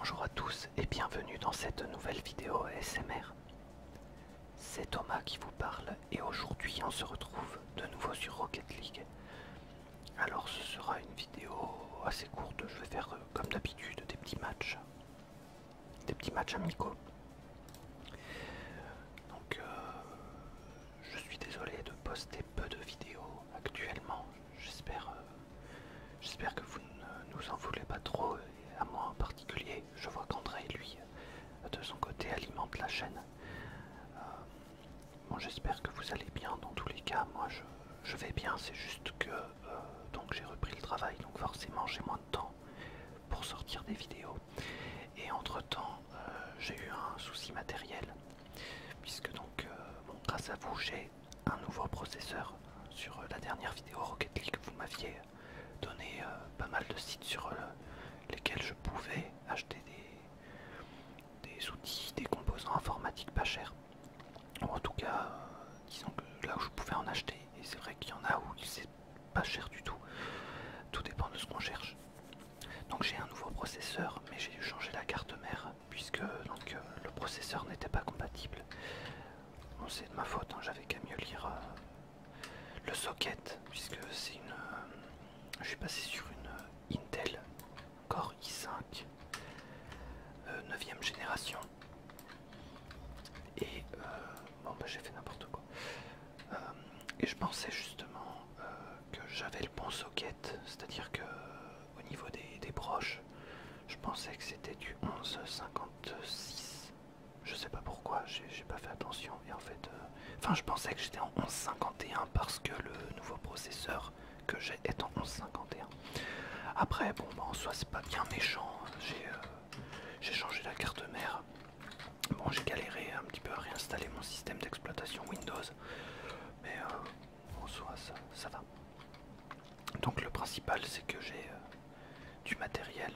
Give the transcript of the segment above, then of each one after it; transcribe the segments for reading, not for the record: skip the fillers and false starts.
bonjour à tous et bienvenue dans cette nouvelle vidéo ASMR. C'est Thomas qui vous parle et aujourd'hui on se retrouve de nouveau sur Rocket League. Alors ce sera une vidéo assez courte, je vais faire comme d'habitude des petits matchs amicaux. Donc je suis désolé de poster peu de vidéos actuellement, j'espère que vous ne nous en voulez pas trop, et à moi en particulier. Je vois qu'André, lui, de son côté, alimente la chaîne. Bon, j'espère que vous allez bien. Dans tous les cas, moi je vais bien, c'est juste que donc j'ai repris le travail, donc forcément j'ai moins de temps pour sortir des vidéos. Et entre temps, j'ai eu un souci matériel, puisque donc, bon, grâce à vous, j'ai un nouveau processeur. Sur la dernière vidéo Rocket League, vous m'aviez donné pas mal de sites sur lesquels je pouvais acheter des outils, des composants informatiques pas chers. Ou en tout cas, disons que là où je pouvais en acheter, et c'est vrai qu'il y en a où c'est pas cher du tout. Tout dépend de ce qu'on cherche. Donc j'ai un nouveau processeur, mais j'ai dû changer la carte mère, puisque donc, le processeur n'était pas compatible. Bon, c'est de ma faute, hein, j'avais qu'à mieux lire le socket, puisque c'est une... je suis passé sur une Intel Core i5 9ème génération. Et bon bah j'ai fait n'importe quoi. Et je pensais justement que j'avais le bon socket, c'est-à-dire que au niveau des broches, je pensais que c'était du 1156. Je sais pas pourquoi, j'ai pas fait attention. Et en fait, enfin je pensais que j'étais en 1151 parce que le nouveau processeur que j'ai est en 1151. Après, bon bah en soi c'est pas bien méchant. J'ai changé la carte mère. Bon, j'ai galéré un petit peu à réinstaller mon système d'exploitation Windows, mais en soi ça va. Donc le principal c'est que j'ai du matériel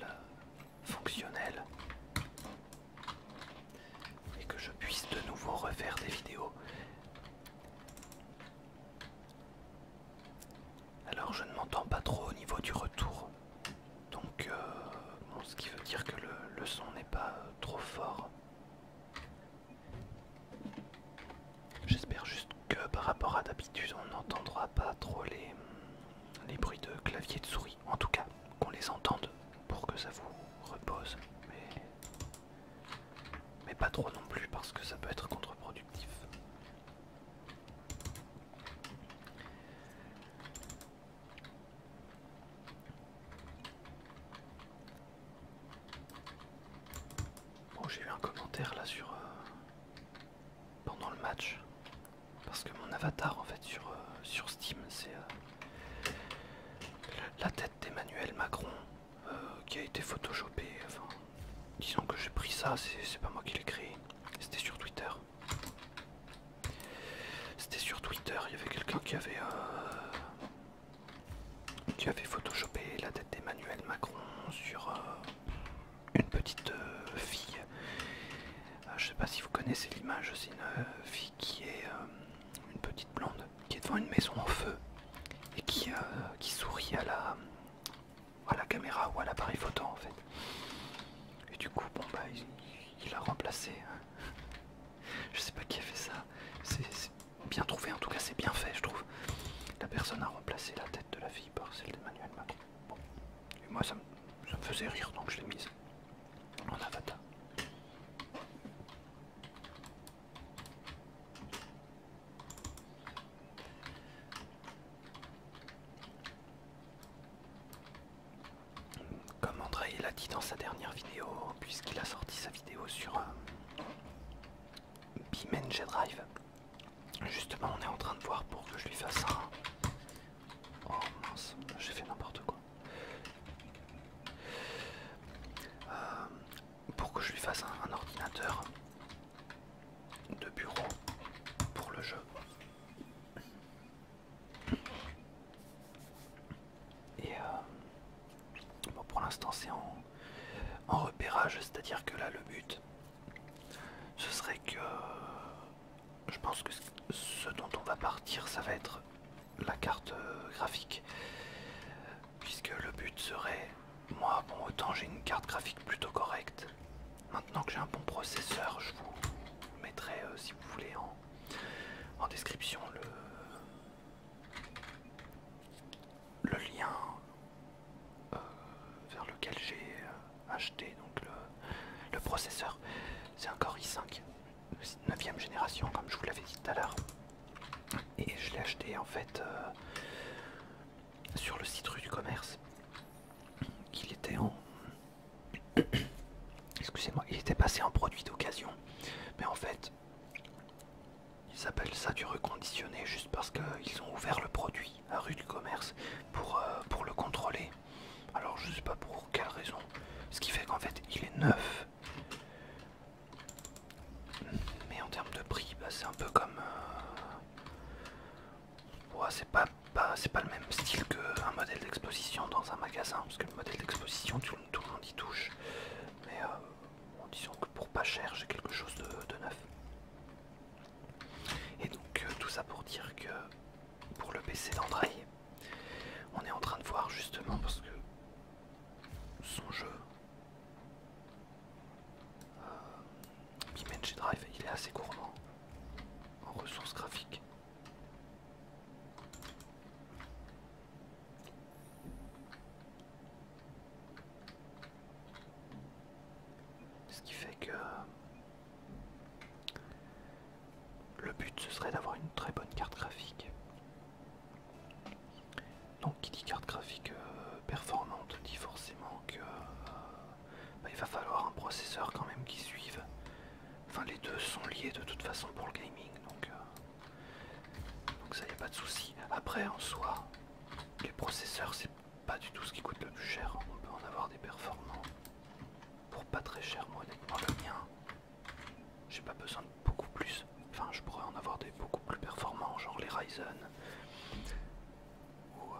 fonctionnel et que je puisse de nouveau refaire des vidéos. Alors je ne m'entends pas trop au niveau du retour, donc bon, ce qui veut dire que le son n'est pas trop fort. J'espère juste que par rapport à d'habitude on n'entendra pas trop les bruits de clavier de souris, en tout cas qu'on les entende pour que ça vous repose, mais pas trop non plus parce que ça peut être contre-productif. Bon, j'ai eu un commentaire là sur pendant le match, parce que mon avatar en fait sur Steam c'est la tête d'Emmanuel Macron qui a été photoshopée. Enfin, disons que j'ai pris ça, c'est pas moi qui l'ai créé, c'était sur Twitter. C'était sur Twitter, il y avait quelqu'un qui avait photoshopé la tête d'Emmanuel Macron sur une petite fille. Je sais pas si vous connaissez l'image, c'est une fille qui est une petite blonde qui est devant une maison en feu et qui sourit à la caméra ou à l'appareil photo en fait. Et du coup, bon bah il a remplacé. Je sais pas qui a fait ça. C'est bien trouvé, en tout cas c'est bien fait je trouve. La personne a remplacé la tête de la fille par celle d'Emmanuel Macron. Bon. Et moi ça me faisait rire donc je l'ai mise en avatar. Comme André l'a dit dans sa dernière vidéo, puisqu'il a sorti sa vidéo sur BeamNG Drive, justement on est en train de voir pour que je lui fasse un... Oh mince, j'ai fait n'importe quoi. Pour que je lui fasse un ordinateur de bureau pour le jeu. Et bon, pour l'instant c'est en repérage, c'est-à-dire que là le but ce serait que je pense que ce dont on va partir ça va être la carte graphique, puisque le but serait moi Bon, autant j'ai une carte graphique plutôt correcte. Maintenant que j'ai un bon processeur, je vous mettrai, si vous voulez, en description le lien vers lequel j'ai acheté donc le processeur. C'est un Core i5 9e génération, comme je vous l'avais dit tout à l'heure. Et je l'ai acheté en fait sur le site Rue du Commerce. Il était en... Excusez-moi, il était passé en produit d'occasion. Mais en fait, ils appellent ça du reconditionné juste parce qu'ils ont ouvert le produit à Rue du Commerce pour le contrôler. Alors je sais pas pour quelle raison. Ce qui fait qu'en fait il est neuf. Mais en termes de prix, bah, c'est un peu comme... ouais, c'est pas le même style qu'un modèle d'exposition dans un magasin. Parce que le modèle d'exposition, tout le monde y touche. Mais bon, disons que pour pas cher, j'ai quelque chose de neuf. Et donc tout ça pour dire que pour le PC d'Andrei, on est en train de voir justement parce que son jeu BeamNG Drive, il est assez gourmand en ressources graphiques. Ce qui fait que le but ce serait d'avoir une très bonne carte graphique. Donc qui dit carte graphique performante dit forcément que bah, il va falloir un processeur quand même qui suive. Enfin les deux sont liés de toute façon pour le gaming, donc ça y a pas de souci. Après en soi, les processeurs c'est pas du tout ce qui coûte le plus cher. On peut en avoir des performants pour pas très cher. Moi honnêtement le mien, j'ai pas besoin de beaucoup plus. Enfin je pourrais en avoir des beaucoup plus performants, genre les Ryzen. Ou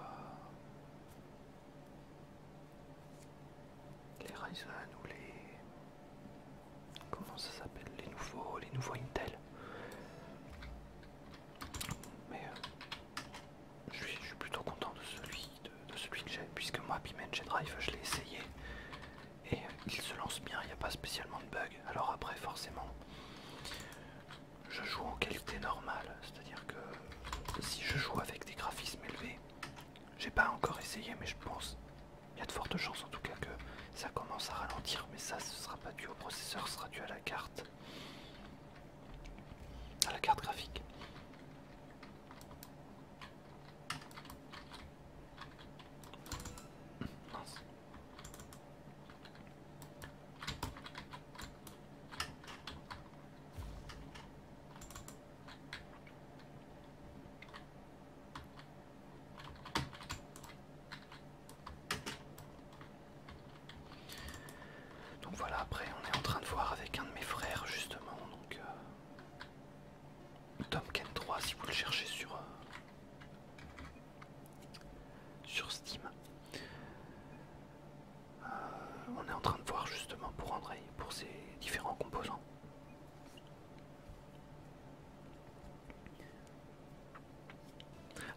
les Ryzen ou les... comment ça s'appelle, les nouveaux Intel. Mais je suis plutôt content de celui que j'ai, puisque moi BeamNG Drive je l'ai essayé et il se lance bien, il n'y a pas spécialement de bug. Alors après forcément je joue en qualité normale, c'est-à-dire que si je joue avec des graphismes élevés, j'ai pas encore essayé mais je pense, il y a de fortes chances en tout cas que ça commence à ralentir, mais ça ce sera pas dû au processeur, ce sera dû à la carte graphique. Mince. Donc voilà, après on est en train de voir avec un de mes frères justement, donc Tomken 3 si vous le cherchez sur Steam. On est en train de voir justement pour Andrei, pour ses différents composants.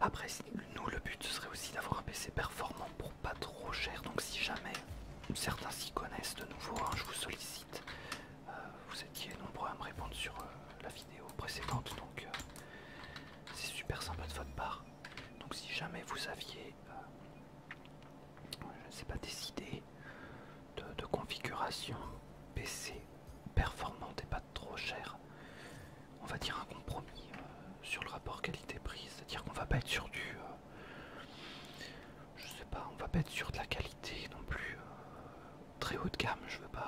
Après nous le but ce serait aussi d'avoir un PC performant pour pas trop cher, donc si jamais certains s'y connaissent de nouveau, hein, je vous sollicite. Vous étiez nombreux à me répondre sur la vidéo précédente, donc c'est super sympa de votre part. Donc si jamais vous aviez, je ne sais pas, des idées de configuration PC performante et pas trop cher, on va dire un compromis sur le rapport qualité-prix, c'est-à-dire qu'on va pas être sur du... je sais pas, on va pas être sur de la qualité non plus très haut de gamme,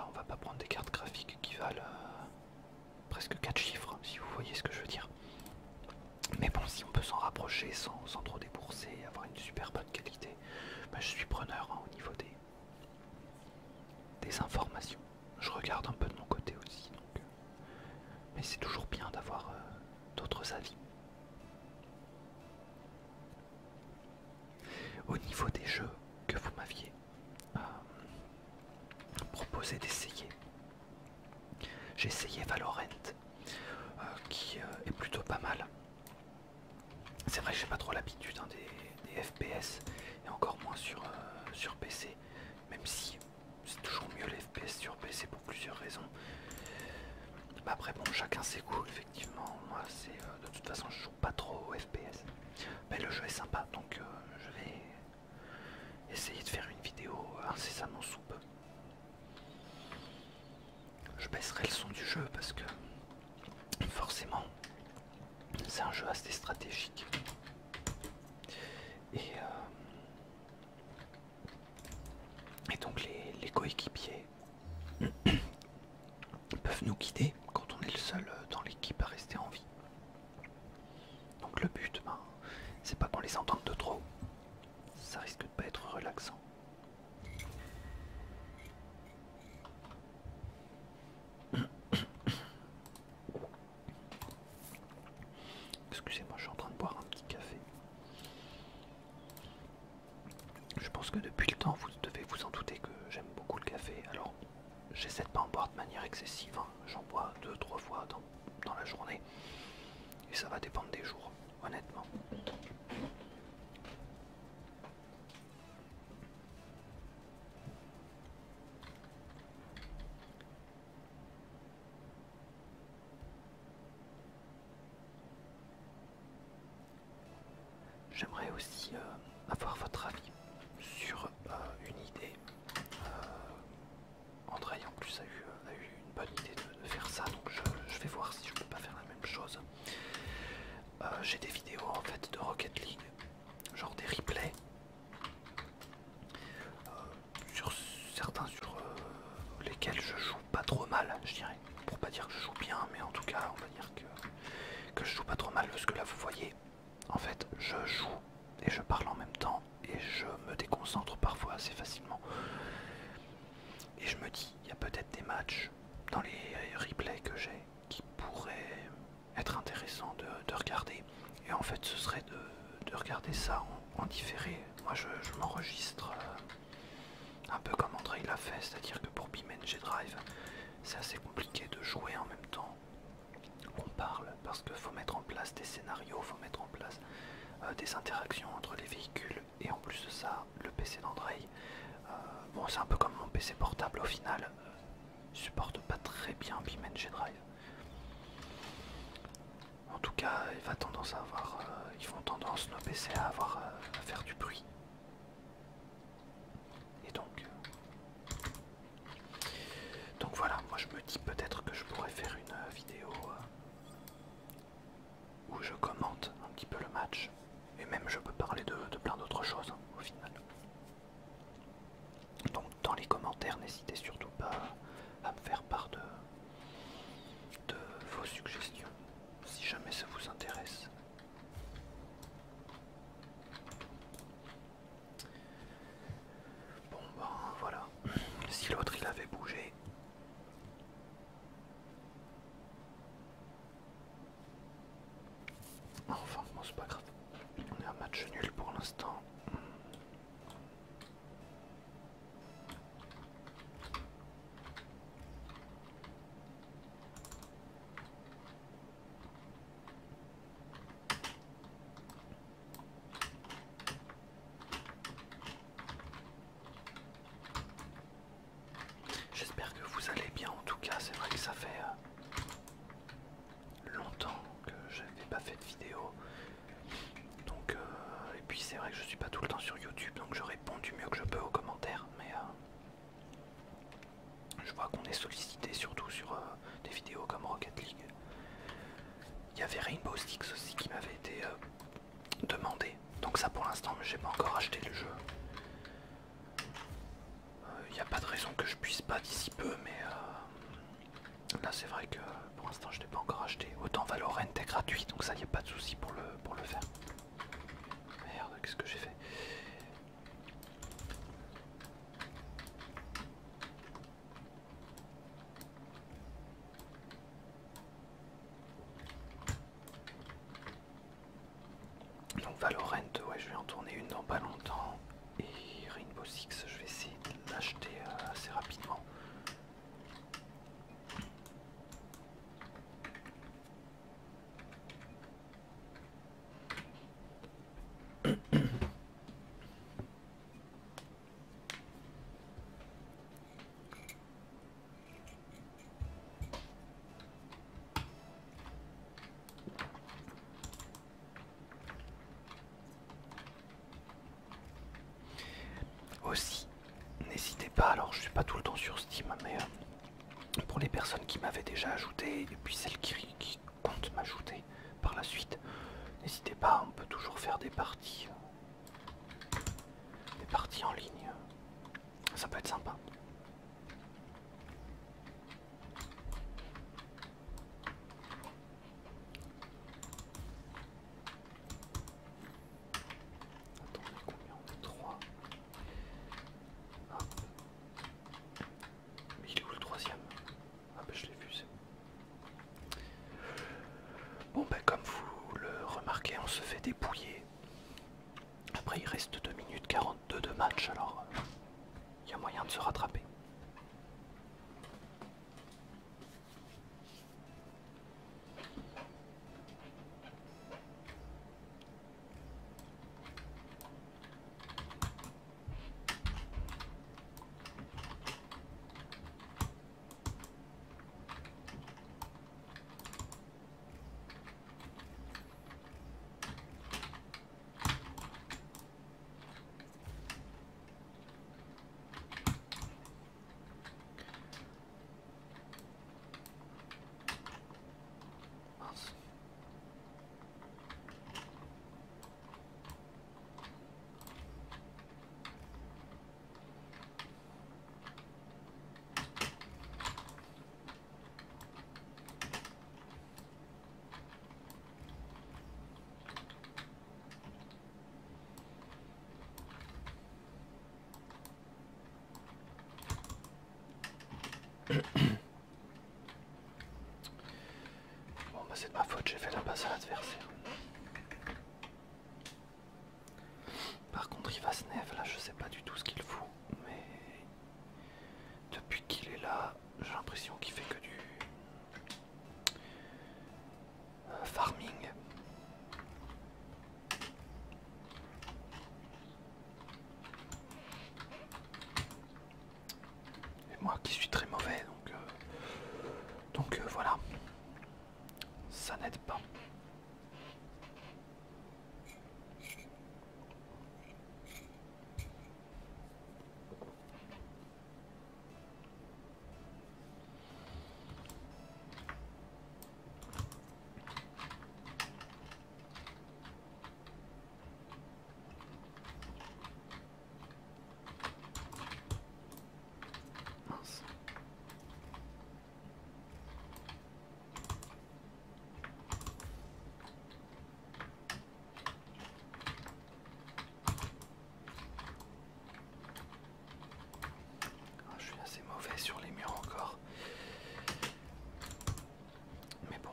on va pas prendre des cartes graphiques qui valent presque 4 chiffres, si vous voyez ce que je veux dire. Mais bon, si on peut s'en rapprocher sans trop débourser et avoir une super bonne qualité, bah, je suis preneur hein, au niveau des informations. Je regarde un peu de mon côté aussi, donc, mais c'est toujours bien d'avoir d'autres avis. Au niveau des jeux que vous m'aviez proposé d'essayer, j'ai essayé Valorant, qui est plutôt pas mal. C'est vrai que j'ai pas trop l'habitude hein, des FPS, et encore moins sur PC, même si toujours mieux les FPS sur PC pour plusieurs raisons. Bah après bon, chacun ses goûts, effectivement. Moi c'est de toute façon je joue pas trop au FPS. Mais le jeu est sympa, donc je vais essayer de faire une vidéo incessamment sous peu. Je baisserai le son du jeu parce que forcément c'est un jeu assez stratégique. Et donc les coéquipiers peuvent nous guider quand on est le seul dans l'équipe à rester en vie. Donc le but, ben, c'est pas qu'on les entende de trop. Ça risque de pas être relaxant. Excusez-moi, je suis en train de boire un petit café. Je pense que depuis le temps, vous devez vous en douter que j'aime beaucoup le café. Alors, j'essaie de pas en boire de manière excessive. Hein. J'en bois 2-3 fois dans la journée. Et ça va dépendre des jours, honnêtement. J'aimerais aussi avoir votre avis sur une idée. Andrei en plus a eu une bonne idée de faire ça, donc je vais voir si je peux pas faire la même chose. J'ai des vidéos en fait de Rocket League, genre des replays, sur certains sur lesquels je joue pas trop mal, je dirais. Pour pas dire que je joue bien, mais en tout cas on va dire que je joue pas trop mal, parce que là vous voyez, en fait je joue et je parle en même temps et je me déconcentre parfois assez facilement. Et je me dis, il y a peut-être des matchs dans les replays que j'ai qui pourraient être intéressants de regarder. Et en fait ce serait de regarder ça en différé. Moi je m'enregistre un peu comme Andrei l'a fait, c'est-à-dire que pour BeamNG Drive c'est assez compliqué de jouer en même temps qu'on parle, parce qu'il faut mettre en place des scénarios, il faut mettre en place des interactions entre les véhicules, et en plus de ça le PC d'Andrei, bon c'est un peu comme mon PC portable au final, il supporte pas très bien BeamNG Drive. En tout cas il va tendance à avoir, ils font tendance nos PC à avoir à faire du bruit. Et donc voilà, moi je me dis peut-être que je pourrais faire une vidéo où je commente un petit peu le match, et même je peux parler de plein d'autres choses au final. Donc dans les commentaires n'hésitez surtout pas à me faire part de vos suggestions si jamais ça vous intéresse. Bon ben voilà, si l'autre il avait bougé. Enfin bon c'est pas grave, on est un match nul pour l'instant. J'espère que vous allez bien, en tout cas c'est vrai que ça fait longtemps que je n'avais pas fait de vidéo. Donc et puis c'est vrai que je suis pas tout le temps sur YouTube, donc je réponds du mieux que je peux aux commentaires, mais je vois qu'on est sollicité surtout sur des vidéos comme Rocket League. Il y avait Rainbow Six aussi qui m'avait été demandé, donc ça pour l'instant j'ai pas encore acheté le jeu. Il n'y a pas de raison que je puisse pas d'ici peu, mais là c'est vrai que pour l'instant je l'ai pas encore acheté. Autant Valorant est gratuit, donc ça y a pas de souci pour le faire. Merde, qu'est-ce que j'ai fait? Donc Valorant, ouais, je vais en tourner une dans pas longtemps. Et Rainbow Six, je vais essayer de l'acheter assez rapidement. n'hésitez pas, alors je suis pas tout le temps sur Steam, mais pour les personnes qui m'avaient déjà ajouté, et puis celles qui comptent m'ajouter par la suite, n'hésitez pas, on peut toujours faire des parties en ligne, ça peut être sympa. Attendez, combien on est? 3. Hop. Mais il est où le troisième? Ah bah je l'ai vu, c'est bon. Bon bah comme vous le remarquez, on se fait dépouiller. Après il reste 2 minutes 42 de match, alors il y a moyen de se rattraper. Mince. Bon bah c'est de ma faute, j'ai fait la passe à l'adversaire. Par contre Ivasnev, là je sais pas du tout ce qu'il fout, mais depuis qu'il est là, j'ai l'impression qu'il fait que du farming. Et moi qui suis très mauvais, donc voilà, ça n'aide pas. Mince. Ah, je suis assez mauvais sur les murs encore. Mais bon.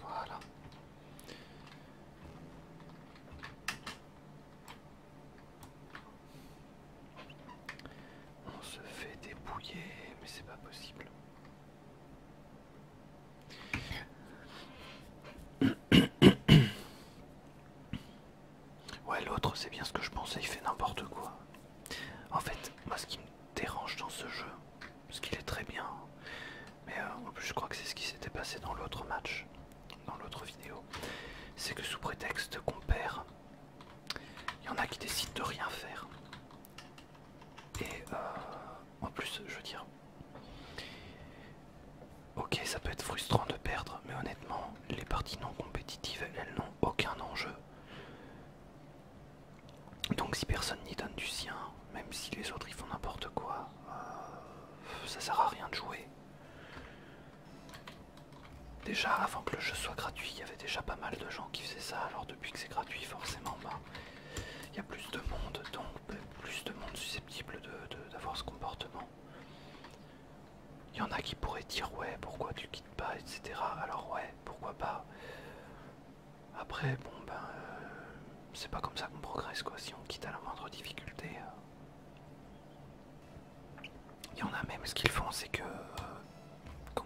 Voilà. On se fait dépouiller, mais c'est pas possible. Ouais, l'autre, c'est bien ce que je pensais, il fait n'importe quoi. En fait, moi, ce qui me dérange dans ce jeu, parce qu'il est très bien, mais en plus, je crois que c'est ce qui s'était passé dans l'autre match, dans l'autre vidéo, c'est que sous prétexte qu'on perd, il y en a qui décident de rien faire. Et en plus, je veux dire, ok, ça peut être frustrant de perdre, mais honnêtement, les parties non compétitives, elles n'ont aucun enjeu. Donc si personne n'y donne du sien, même si les autres ils font n'importe quoi, ça sert à rien de jouer. Déjà avant que le jeu soit gratuit, il y avait déjà pas mal de gens qui faisaient ça, alors depuis que c'est gratuit forcément, il y a plus de monde, donc plus de monde susceptible d'avoir ce comportement. Il y en a qui pourraient dire ouais pourquoi tu quittes pas, etc. Alors ouais, pourquoi pas. Après bon c'est pas comme ça qu'on progresse quoi, si on quitte à la moindre difficulté. Il y en a même ce qu'ils font, c'est que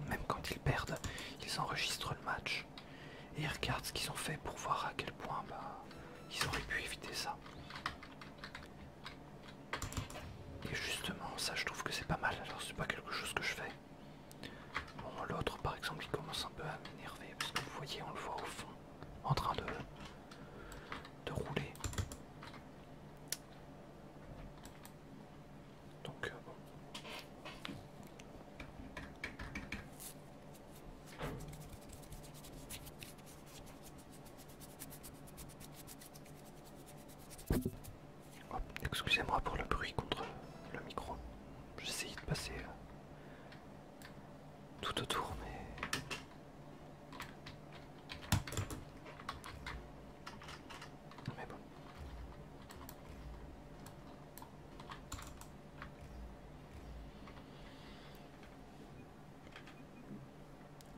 même quand ils perdent, ils enregistrent le match et ils regardent ce qu'ils ont fait pour voir à quel point ils auraient pu éviter ça. Et justement, ça je trouve que c'est pas mal, alors c'est pas quelque chose que je fais. Bon, l'autre par exemple, il commence un peu à m'énerver parce que vous voyez, on le Oh, excusez-moi pour le bruit contre le micro. J'essaye de passer tout autour, mais bon.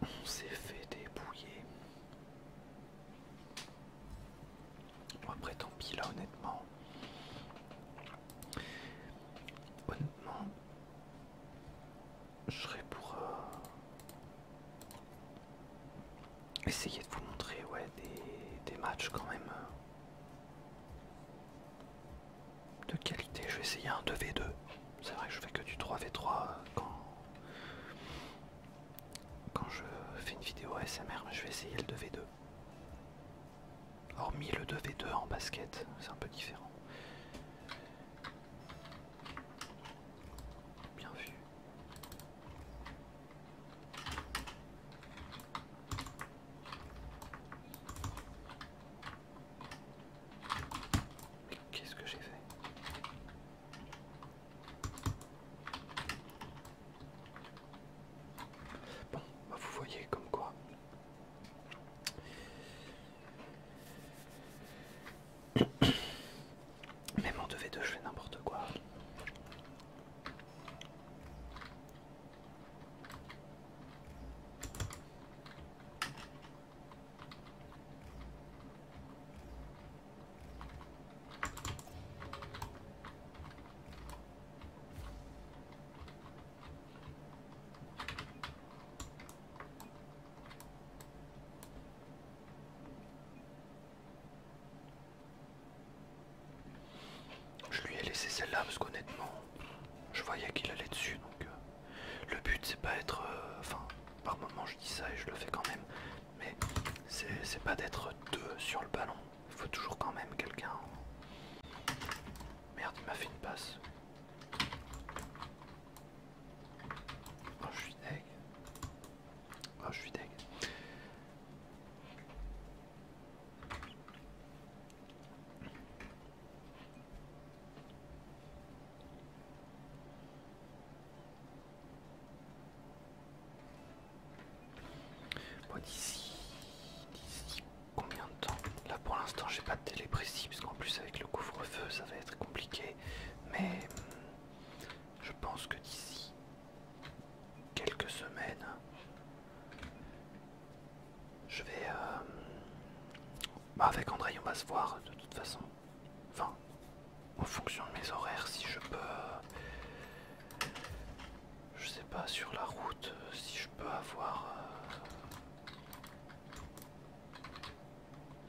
On s'est fait débrouiller. Bon, après tant pis là, honnêtement, je serais pour essayer de vous montrer des matchs quand même de qualité. Je vais essayer un 2v2. C'est vrai que je fais que du 3v3 quand je fais une vidéo ASMR, mais je vais essayer le 2v2. Hormis le 2v2 en basket, c'est un peu différent. Bien vu. Mais qu'est-ce que j'ai fait? Bon, bah vous voyez comme quoi. Même en 2v2, je fais n'importe quoi. Je lui ai laissé celle-là parce qu'honnêtement, je voyais qu'il allait dessus. Donc le but c'est pas être... Enfin, par moment je dis ça et je le fais quand même. Mais c'est pas d'être deux sur le ballon. Il faut toujours quand même quelqu'un... Merde, il m'a fait une passe. Oh, je suis deg. Oh, je suis deg. Bon, d'ici combien de temps? Là pour l'instant j'ai pas de délai précis parce qu'en plus avec le couvre-feu ça va être compliqué. Mais je pense que d'ici quelques semaines je vais... avec André on va se voir de toute façon. Enfin, en fonction de mes horaires, si je peux... je sais pas, sur la route, si je peux avoir...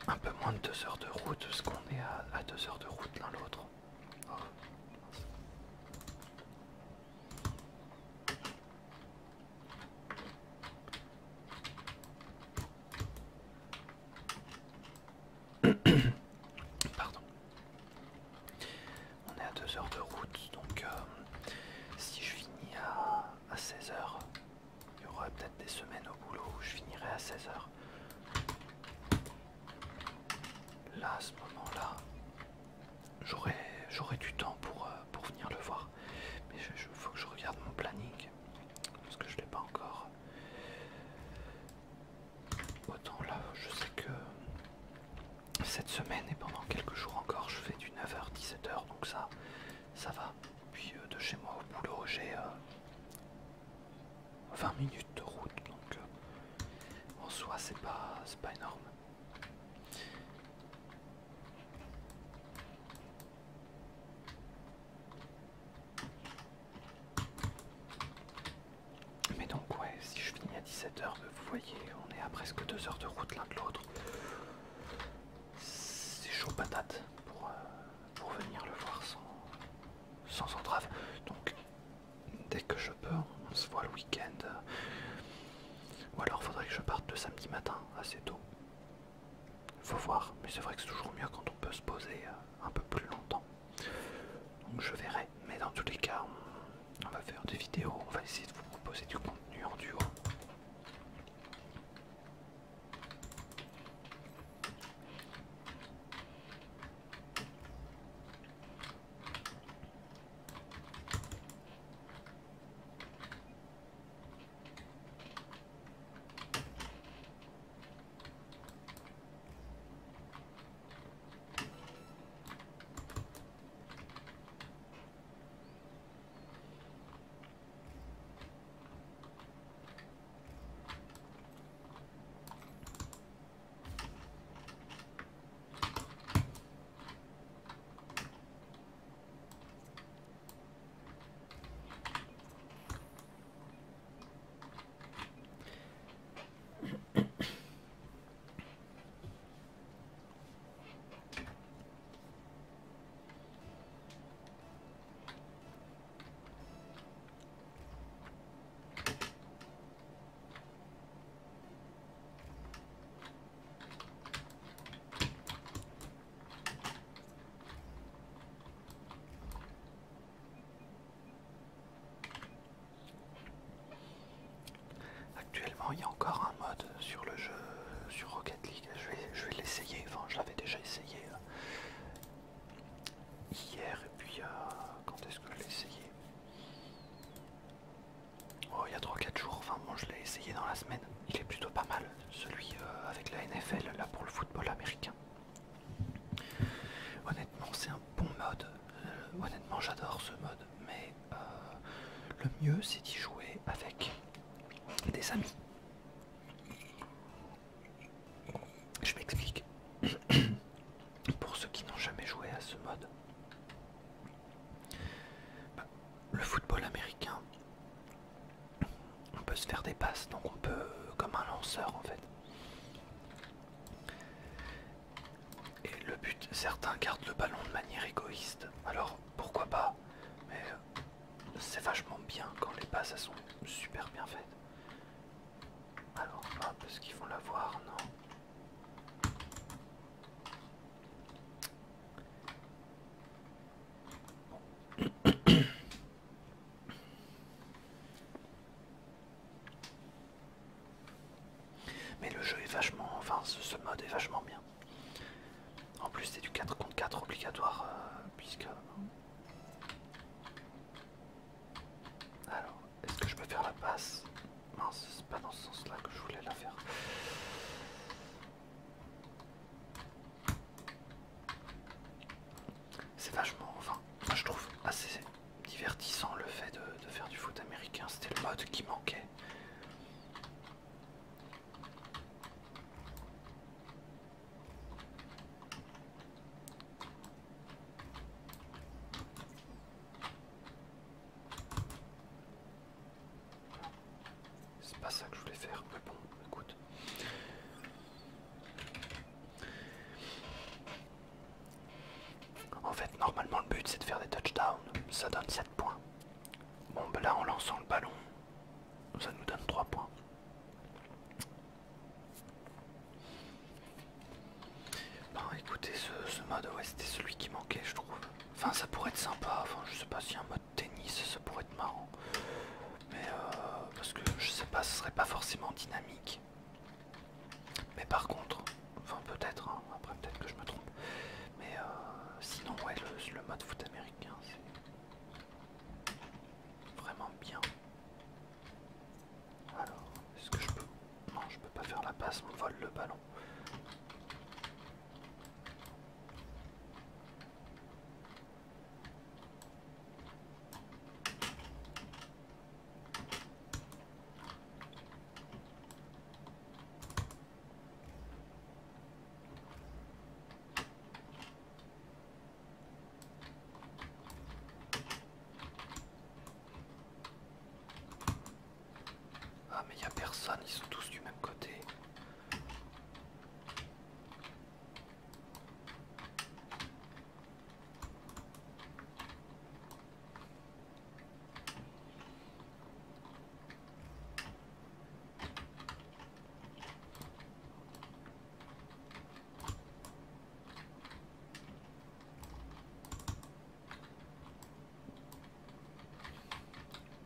un peu moins de 2 heures de route, parce qu'on est à 2 heures de route l'un l'autre. Oh. Pardon. On est à 2 heures de route, donc si je finis à 16 heures, il y aura peut-être des semaines au boulot où je finirai à 16 heures. Là, à ce moment-là, j'aurai du temps pour venir le voir. Mais il faut que je regarde mon planning, parce que je ne l'ai pas encore. Autant là, je sais que cette semaine et pendant quelques jours encore, je fais du 9h-17h, donc ça va. Puis de chez moi au boulot, j'ai 20 minutes de route, donc en soi, c'est pas énorme. Mais donc ouais, si je finis à 17h, vous voyez, on est à presque 2 heures de route l'un de l'autre. C'est chaud patate pour venir le voir sans entrave. Donc dès que je peux, on se voit le week-end. Ou alors faudrait que je parte le samedi matin assez tôt. Faut voir, mais c'est vrai que c'est toujours mieux quand on peut se poser un peu plus longtemps. Donc je verrai, mais dans tous les cas, on va faire des vidéos, on va essayer de vous proposer du contenu en duo. mieux, c'est d'y jouer avec des amis. Je m'explique. Pour ceux qui n'ont jamais joué à ce mode, le football américain, on peut se faire des passes, donc on peut, comme un lanceur en fait. Et le but, certains gardent le ballon de manière égoïste, alors pourquoi pas, mais c'est vachement bien quand les passes elles sont super bien faites. Alors, hop, est-ce qu'ils vont l'avoir? Non. Mais le jeu est vachement, enfin ce mode est vachement bien. En plus c'est du 4 contre 4 obligatoire puisque... Alors, est-ce que je peux faire la passe? Mince, c'est pas dans ce sens-là que je voulais la faire. C'est vachement, enfin, moi je trouve assez divertissant le fait de faire du foot américain. C'était le mode qui manquait. C'est pas ça que je voulais faire, mais bon, écoute. En fait, normalement, le but c'est de faire des touchdowns. Ça donne 7 points. Bon, ben là, en lançant le ballon, ça nous donne 3 points. Ben écoutez, ce mode, ouais, c'était celui qui manquait, je trouve. Enfin, ça pourrait être sympa. Enfin, je sais pas si un mode tennis, ça pourrait être marrant. Mais parce que je sais pas, ce serait pas forcément dynamique. Mais par contre, enfin peut-être, hein, après peut-être que je me trompe. Mais sinon, ouais, le mode foot américain, c'est vraiment bien. Alors, est-ce que je peux... Non, je peux pas faire la passe, on vole le ballon. Ah mais y a personne, ils sont tous du même côté.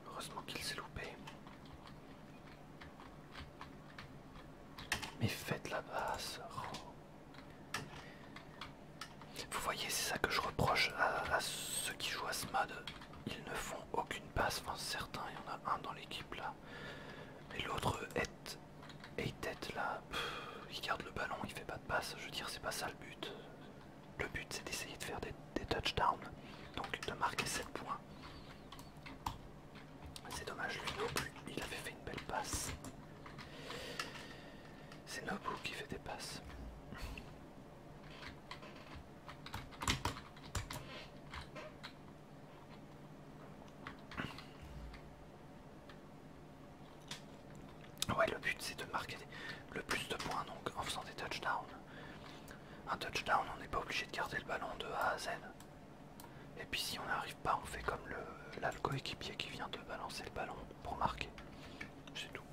Heureusement qu'il s'est loupé. Mais faites la passe. Oh. Vous voyez, c'est ça que je reproche à ceux qui jouent à ce mode. Ils ne font aucune passe. Enfin, certains, il y en a un dans l'équipe là. Mais l'autre est tête là. Il garde le ballon, il fait pas de passe. Je veux dire, c'est pas ça le but. Le but, c'est d'essayer de faire des touchdowns. Donc de marquer 7 points. C'est dommage, lui non plus. Il avait fait une belle passe. C'est Nobu qui fait des passes. Ouais, le but c'est de marquer le plus de points donc en faisant des touchdowns. Un touchdown, on n'est pas obligé de garder le ballon de A à Z. Et puis si on n'arrive pas, on fait comme le coéquipier qui vient de balancer le ballon pour marquer. C'est tout.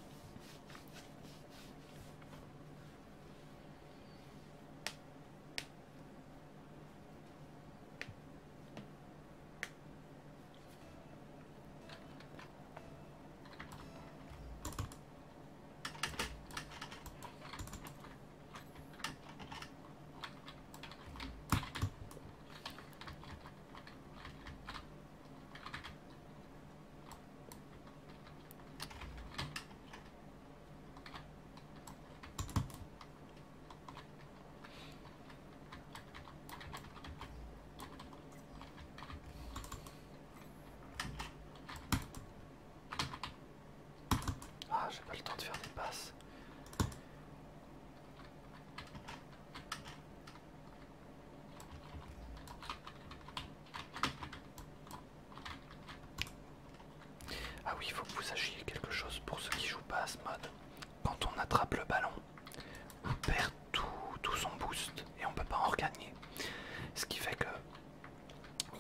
il faut que vous sachiez quelque chose pour ceux qui jouent pas à ce mode. Quand on attrape le ballon, on perd tout son boost et on peut pas en regagner. Ce qui fait que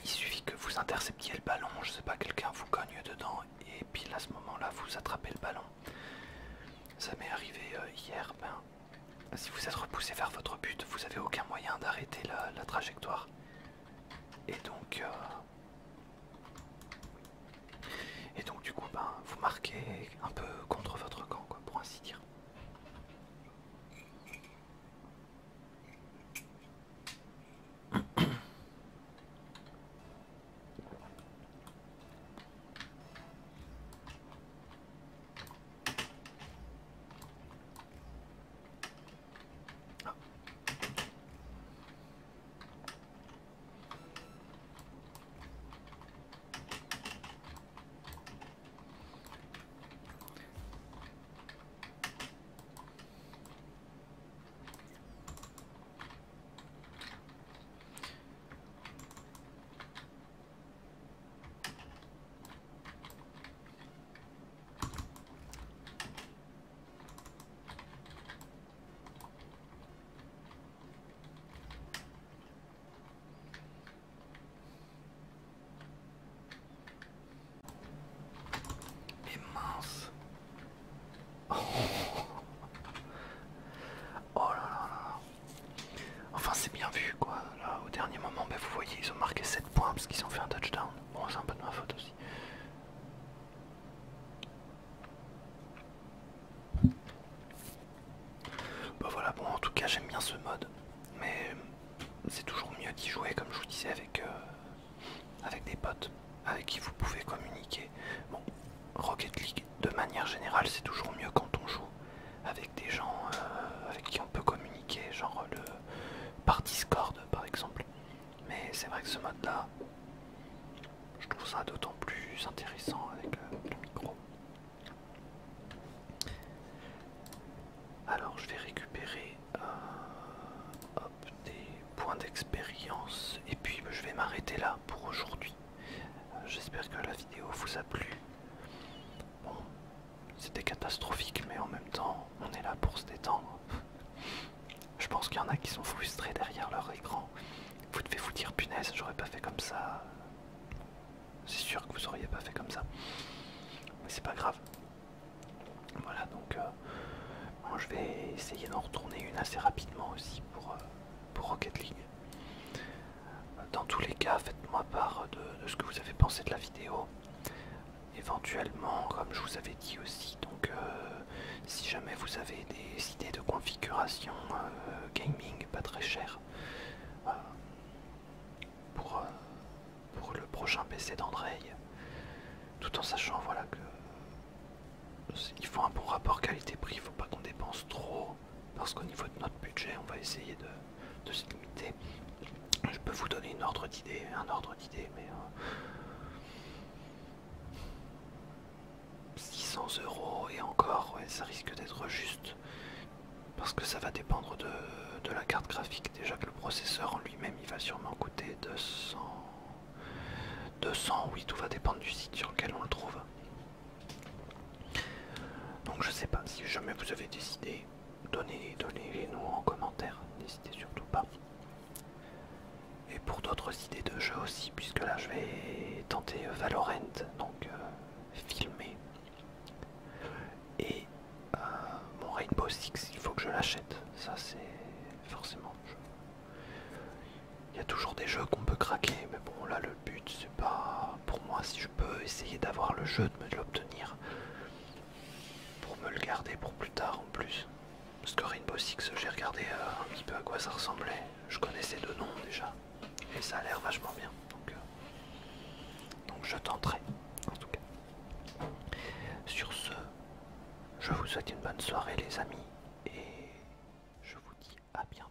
il suffit que vous interceptiez le ballon, je sais pas, quelqu'un vous cogne dedans et puis à ce moment-là vous attrapez le ballon. Ça m'est arrivé hier, si vous êtes repoussé vers votre but, vous avez aucun moyen d'arrêter la trajectoire. Et donc du coup vous marquez un peu contre votre camp, quoi, pour ainsi dire. Oh là là là. Enfin c'est bien vu quoi. Là au dernier moment vous voyez ils ont marqué 7 points parce qu'ils ont fait un touchdown. Bon c'est un peu de ma faute aussi. Bah voilà, bon en tout cas j'aime bien ce mode. Mais c'est toujours mieux d'y jouer comme je vous disais avec des potes avec qui vous pouvez communiquer. Bon, Rocket League de manière générale c'est toujours mieux quand on joue avec des gens avec qui on peut communiquer, genre par Discord par exemple. Mais c'est vrai que ce mode là, je trouve ça d'autant plus intéressant avec le micro. Alors je vais récupérer des points d'expérience et puis je vais m'arrêter là pour aujourd'hui. J'espère que la vidéo vous a plu. Bon, c'était catastrophique mais en même temps on est là pour se détendre. Je pense qu'il y en a qui sont frustrés derrière leur écran. Vous devez vous dire punaise, j'aurais pas fait comme ça. C'est sûr que vous auriez pas fait comme ça. Mais c'est pas grave. Voilà donc moi, je vais essayer d'en retourner une assez rapidement aussi pour Rocket League. Dans tous les cas, faites-moi part de ce que vous avez pensé de la vidéo. Éventuellement, comme je vous avais dit aussi, donc si jamais vous avez des idées de configuration gaming pas très chères pour le prochain PC d'Andrei, tout en sachant voilà que il faut un bon rapport qualité-prix, il faut pas qu'on dépense trop parce qu'au niveau de notre budget on va essayer de se limiter. Je peux vous donner un ordre d'idée mais 600 € et encore ouais, ça risque d'être juste parce que ça va dépendre de la carte graphique. Déjà que le processeur en lui-même il va sûrement coûter 200, oui, tout va dépendre du site sur lequel on le trouve. Donc je sais pas, si jamais vous avez des idées, donnez-les nous en commentaire, n'hésitez surtout pas. Et pour d'autres idées de jeux aussi, puisque là je vais tenter Valorant, donc filmer. Et mon Rainbow Six, il faut que je l'achète, ça c'est forcément. Il y a toujours des jeux qu'on peut craquer, mais bon là le but c'est pas pour moi, si je peux essayer d'avoir le jeu, de me l'obtenir pour me le garder pour plus tard en plus. Parce que Rainbow Six, j'ai regardé un petit peu à quoi ça ressemblait, je connaissais deux noms déjà, et ça a l'air vachement bien, donc je tenterai en tout cas. Sur ce, je vous souhaite une bonne soirée les amis, et je vous dis à bientôt.